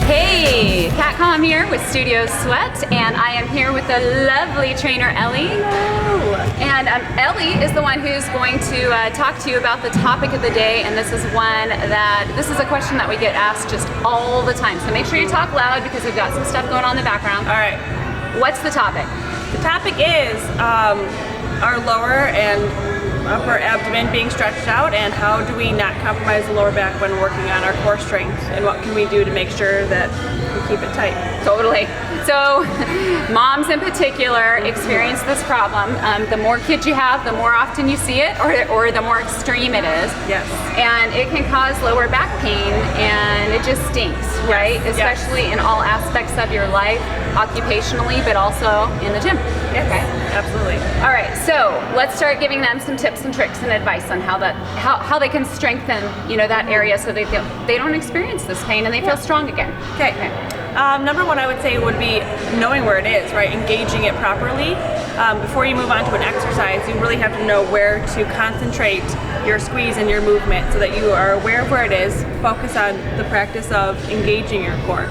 Hey, Kat Collum here with Studio Sweat, and I am here with the lovely trainer Ellie. Hello. And Ellie is the one who's going to talk to you about the topic of the day, and this is a question that we get asked just all the time. So make sure you talk loud because we've got some stuff going on in the background. All right. What's the topic? The topic is our lower and upper abdomen being stretched out, and how do we not compromise the lower back when working on our core strength, and what can we do to make sure that we keep it tight. Totally. So moms in particular experience this problem. The more kids you have, the more often you see it, or the more extreme it is. Yes. And it can cause lower back pain, and it just stinks, right? Yes. Especially in all aspects of your life, occupationally, but also in the gym. Yes. Okay. Absolutely. All right, so let's start giving them some tips and tricks and advice on how they can strengthen, that area so they don't experience this pain and they feel strong again. Okay. Number one, I would say, would be knowing where it is, right? Engaging it properly. Before you move on to an exercise, you really have to know where to concentrate your squeeze and your movement so that you are aware of where it is. Focus on the practice of engaging your core,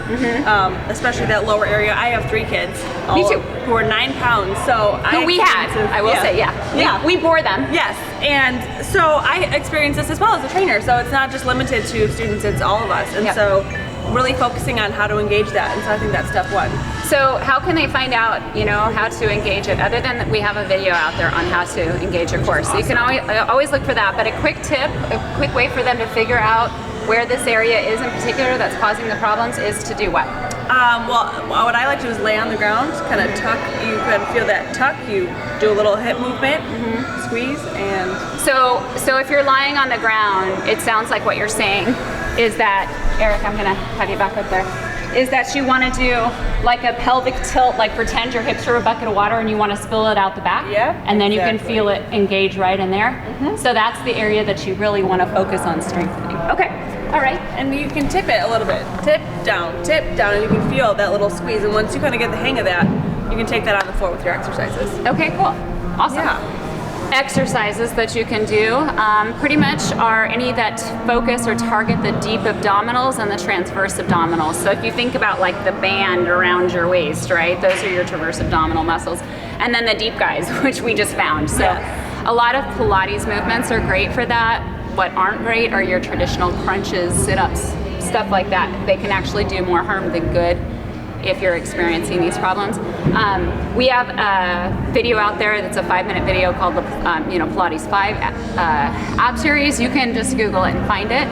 especially that lower area. I have 3 kids. Me too. Who are 9 pounds. So I will say, yeah. We bore them. Yes, and so I experience this as well as a trainer. So it's not just limited to students; it's all of us. And so really focusing on how to engage that. And so I think that's step one. So how can they find out, how to engage it, other than that we have a video out there on how to engage your core. So you can always look for that. But a quick tip, a quick way for them to figure out where this area is in particular that's causing the problems is to do what? Well, what I like to do is lay on the ground, kind of tuck. You can feel that tuck. You do a little hip movement, squeeze, and... So if you're lying on the ground, it sounds like what you're saying is that, Eric, I'm gonna have you back up there, is that you wanna do like a pelvic tilt, like pretend your hips are a bucket of water and you wanna spill it out the back. Yeah, and then you can feel it engage right in there. So that's the area that you really wanna focus on strengthening. Okay, all right. And you can tip it a little bit. Tip down, and you can feel that little squeeze. And once you kind of get the hang of that, you can take that on the floor with your exercises. Okay, cool, awesome. Yeah. Exercises that you can do pretty much are any that focus or target the deep abdominals and the transverse abdominals. So if you think about like the band around your waist, right? Those are your transverse abdominal muscles. And then the deep guys, which we just found. So a lot of Pilates movements are great for that. What aren't great are your traditional crunches, sit-ups, stuff like that. They can actually do more harm than good if you're experiencing these problems. We have a video out there that's a 5-minute video called the Pilates 5 ab series. You can just Google it and find it.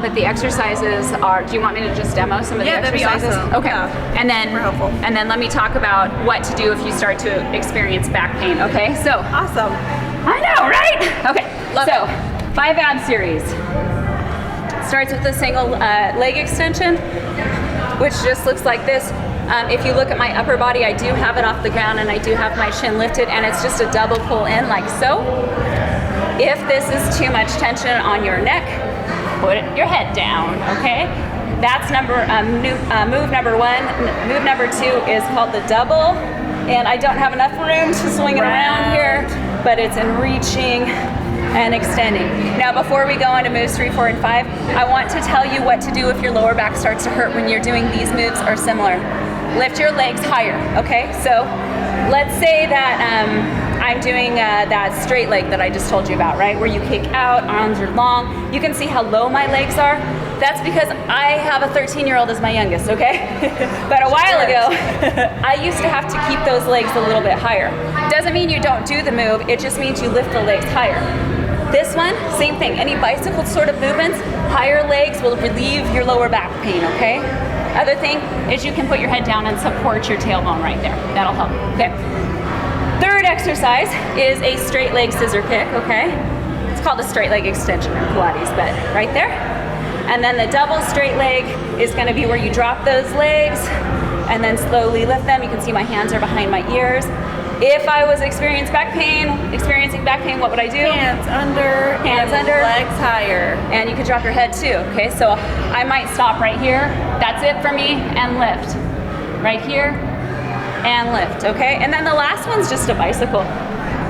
But the exercises are, do you want me to just demo some of the exercises? That'd be awesome. Okay. Yeah. And then, super helpful. And then let me talk about what to do if you start to experience back pain, okay? So. Awesome. I know, right? Okay, Love it. 5 ab series. Starts with a single leg extension, which just looks like this. If you look at my upper body, I do have it off the ground and I do have my shin lifted, and it's just a double pull in like so. If this is too much tension on your neck, put your head down, okay? That's move number 1. Move number 2 is called the double, and I don't have enough room to swing it around here, but it's in reaching and extending. Now before we go into moves 3, 4, and 5, I want to tell you what to do if your lower back starts to hurt when you're doing these moves or similar. Lift your legs higher, okay? So let's say that I'm doing that straight leg that I just told you about, right? Where you kick out, arms are long. You can see how low my legs are. That's because I have a 13-year-old as my youngest, okay? But a while ago, I used to have to keep those legs a little bit higher. Doesn't mean you don't do the move, it just means you lift the legs higher. This one, same thing. Any bicycle sort of movements, higher legs will relieve your lower back pain, okay? Other thing is you can put your head down and support your tailbone right there. That'll help, okay? Third exercise is a straight leg scissor kick, okay? It's called a straight leg extension in Pilates, but right there. And then the double straight leg is gonna be where you drop those legs and then slowly lift them. You can see my hands are behind my ears. If I was experiencing back pain, what would I do? Hands under, legs higher. And you could drop your head too, okay? So I might stop right here. That's it for me, and lift. Right here, and lift, okay? And then the last one's just a bicycle,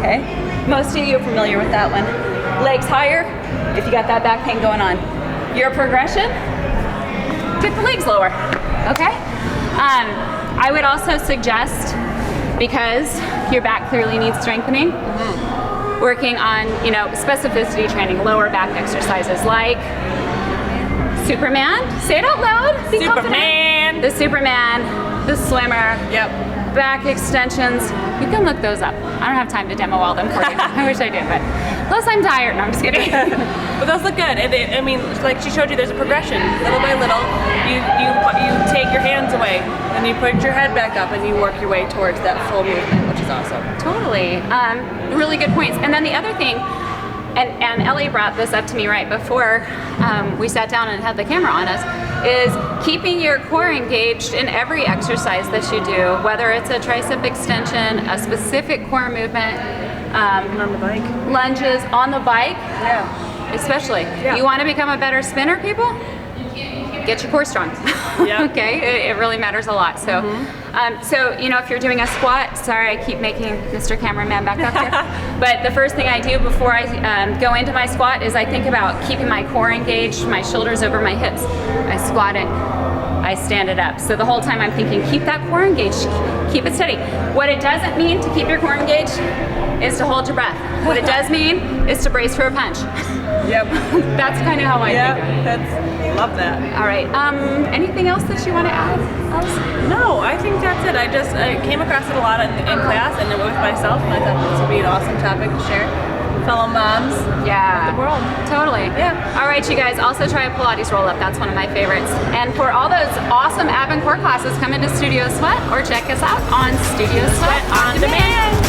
okay? Most of you are familiar with that one. Legs higher, if you got that back pain going on. Your progression, get the legs lower, okay? I would also suggest, because your back clearly needs strengthening, working on, specificity training, lower back exercises like Superman. Say it out loud. Be Superman. Confident. The Superman, the swimmer. Yep. Back extensions. You can look those up. I don't have time to demo all them for you. I wish I did, but plus I'm tired. No, I'm just kidding. But those look good. And like she showed you, there's a progression. Little by little, you take your hands away, and you put your head back up, and you work your way towards that full movement, which is awesome. Totally. Really good points. And then the other thing, and Ellie brought this up to me right before we sat down and had the camera on us, is keeping your core engaged in every exercise that you do, whether it's a tricep extension, a specific core movement, On the bike. lunges on the bike, Yeah. especially. Yeah. You want to become a better spinner, people? Get your core strong. Yeah. Okay, it really matters a lot. So, if you're doing a squat, sorry, I keep making Mr. Cameraman back up here. But the first thing I do before I go into my squat is I think about keeping my core engaged, my shoulders over my hips. I squat it, I stand it up. So the whole time I'm thinking, keep that core engaged, keep it steady. What it doesn't mean to keep your core engaged is to hold your breath. What it does mean is to brace for a punch. Yep. That's kind of how I think. Love that. All right. Anything else that you want to add, Alice? No, I think that's it. I came across it a lot in class and with myself, and I thought this would be an awesome topic to share with fellow moms. Yeah. The world. Totally. Yeah. All right, you guys. Also try a Pilates roll up. That's one of my favorites. And for all those awesome ab and core classes, come into Studio Sweat or check us out on Studio Sweat on Demand.